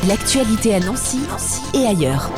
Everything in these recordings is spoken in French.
L'actualité à Nancy et ailleurs.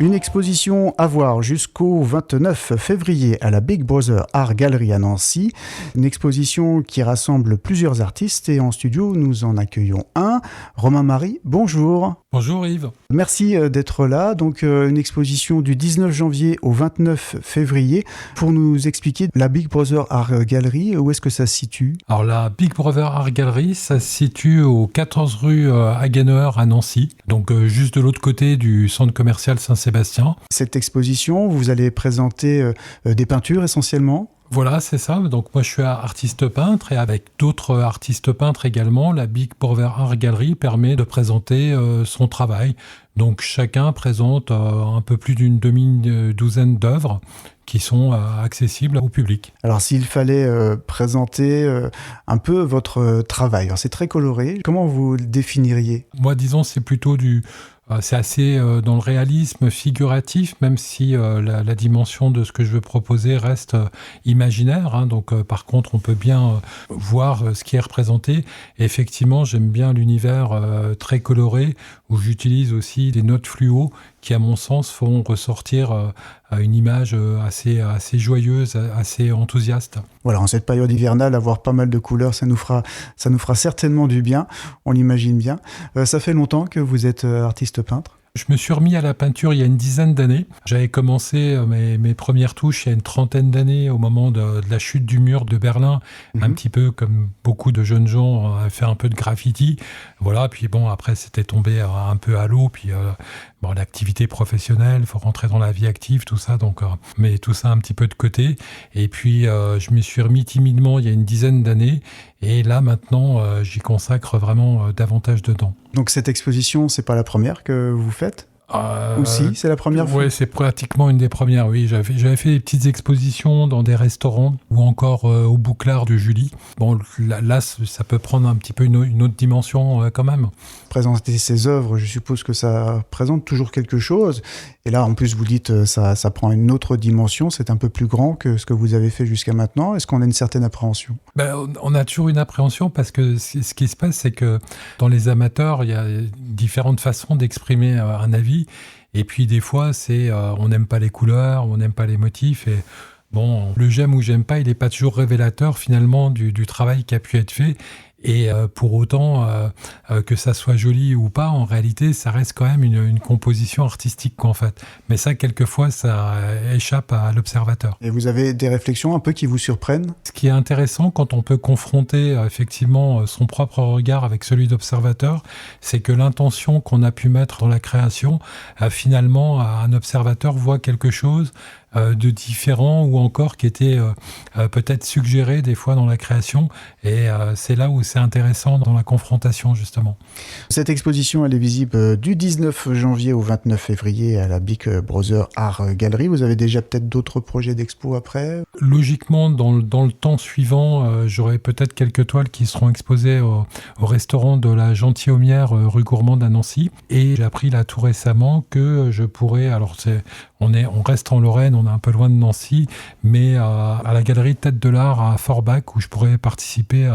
Une exposition à voir jusqu'au 29 février à la Big Brother Art Gallery à Nancy. Une exposition qui rassemble plusieurs artistes et en studio, nous en accueillons un. Romain Marie, bonjour. Bonjour Yves. Merci d'être là. Donc une exposition du 19 janvier au 29 février pour nous expliquer la Big Brother Art Gallery. Où est-ce que ça se situe ? Alors la Big Brother Art Gallery, ça se situe au 14 rue Haguenauer à Nancy, donc juste de l'autre côté du centre commercial Saint-Sébastien. Cette exposition, vous allez présenter des peintures essentiellement ? Voilà, c'est ça. Donc moi, je suis artiste peintre et avec d'autres artistes peintres également, la Big Brother Art Gallery permet de présenter son travail. Donc chacun présente un peu plus d'une demi-douzaine d'œuvres qui sont accessibles au public. Alors s'il fallait présenter un peu votre travail, alors c'est très coloré, comment vous le définiriez ? Moi, disons, c'est plutôt c'est assez dans le réalisme figuratif, même si la dimension de ce que je veux proposer reste imaginaire. Hein. Donc, par contre, on peut bien voir ce qui est représenté. Et effectivement, j'aime bien l'univers très coloré, où j'utilise aussi des notes fluo qui, à mon sens, font ressortir une image assez joyeuse, assez enthousiaste. Voilà, en cette période hivernale, avoir pas mal de couleurs, ça nous fera certainement du bien, on l'imagine bien. Ça fait longtemps que vous êtes artiste peintre ? Je me suis remis à la peinture il y a une dizaine d'années. J'avais commencé mes premières touches il y a une trentaine d'années au moment de la chute du mur de Berlin. Un petit peu comme beaucoup de jeunes gens, on a fait un peu de graffiti. Voilà, puis bon, après c'était tombé un peu à l'eau. Puis l'activité professionnelle, il faut rentrer dans la vie active, tout ça. Donc, mais tout ça un petit peu de côté. Et puis je me suis remis timidement il y a une dizaine d'années. Et là maintenant, j'y consacre vraiment davantage de temps. Donc cette exposition, c'est pas la première que vous faites ? Ou si, c'est la première fois ? Oui, c'est pratiquement une des premières, oui. J'avais fait des petites expositions dans des restaurants ou encore au Bouclard de Julie. Bon, là, ça peut prendre un petit peu une autre dimension quand même. Présenter ces œuvres, je suppose que ça présente toujours quelque chose. Et là, en plus, vous dites ça prend une autre dimension, c'est un peu plus grand que ce que vous avez fait jusqu'à maintenant. Est-ce qu'on a une certaine appréhension ? On a toujours une appréhension parce que ce qui se passe, c'est que dans les amateurs, il y a différentes façons d'exprimer un avis. Et puis des fois, on n'aime pas les couleurs, on n'aime pas les motifs. Et bon, le j'aime ou j'aime pas, il n'est pas toujours révélateur finalement du travail qui a pu être fait. Et pour autant que ça soit joli ou pas, en réalité, ça reste quand même une composition artistique, en fait. Mais ça, quelquefois, ça échappe à l'observateur. Et vous avez des réflexions un peu qui vous surprennent ? Ce qui est intéressant quand on peut confronter effectivement son propre regard avec celui d'observateur, c'est que l'intention qu'on a pu mettre dans la création, finalement, un observateur voit quelque chose de différent ou encore qui était peut-être suggéré des fois dans la création. Et c'est là où c'est intéressant dans la confrontation, justement. Cette exposition, elle est visible du 19 janvier au 29 février à la Big Brother Art Gallery. Vous avez déjà peut-être d'autres projets d'expo après ? Logiquement, dans le temps suivant, j'aurai peut-être quelques toiles qui seront exposées au restaurant de la Gentilhommière rue Gourmande à Nancy. Et j'ai appris là tout récemment que je pourrais... Alors, on reste en Lorraine, on est un peu loin de Nancy, mais à la galerie Tête de l'Art à Forbach, où je pourrais participer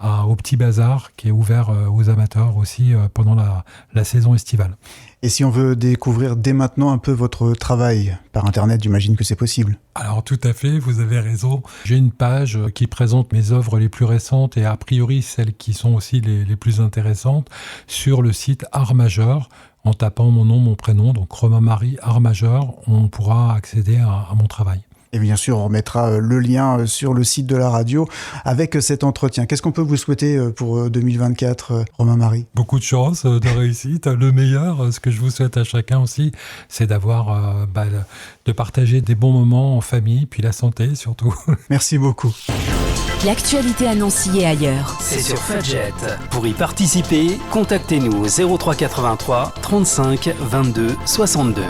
au Petit Bazar, qui est ouvert aux amateurs aussi pendant la saison estivale. Et si on veut découvrir dès maintenant un peu votre travail par Internet, j'imagine que c'est possible. Alors tout à fait, vous avez raison. J'ai une page qui présente mes œuvres les plus récentes et a priori celles qui sont aussi les plus intéressantes sur le site Art Majeur. En tapant mon nom, mon prénom, donc Romain Marie Art Majeur, on pourra accéder à mon travail. Et bien sûr, on remettra le lien sur le site de la radio avec cet entretien. Qu'est-ce qu'on peut vous souhaiter pour 2024, Romain Marie ? Beaucoup de chance, de réussite. Le meilleur, ce que je vous souhaite à chacun aussi, c'est de partager des bons moments en famille, puis la santé surtout. Merci beaucoup. L'actualité à Nancy et ailleurs. C'est sur Fudget. Pour y participer, contactez-nous au 03 83 35 22 62.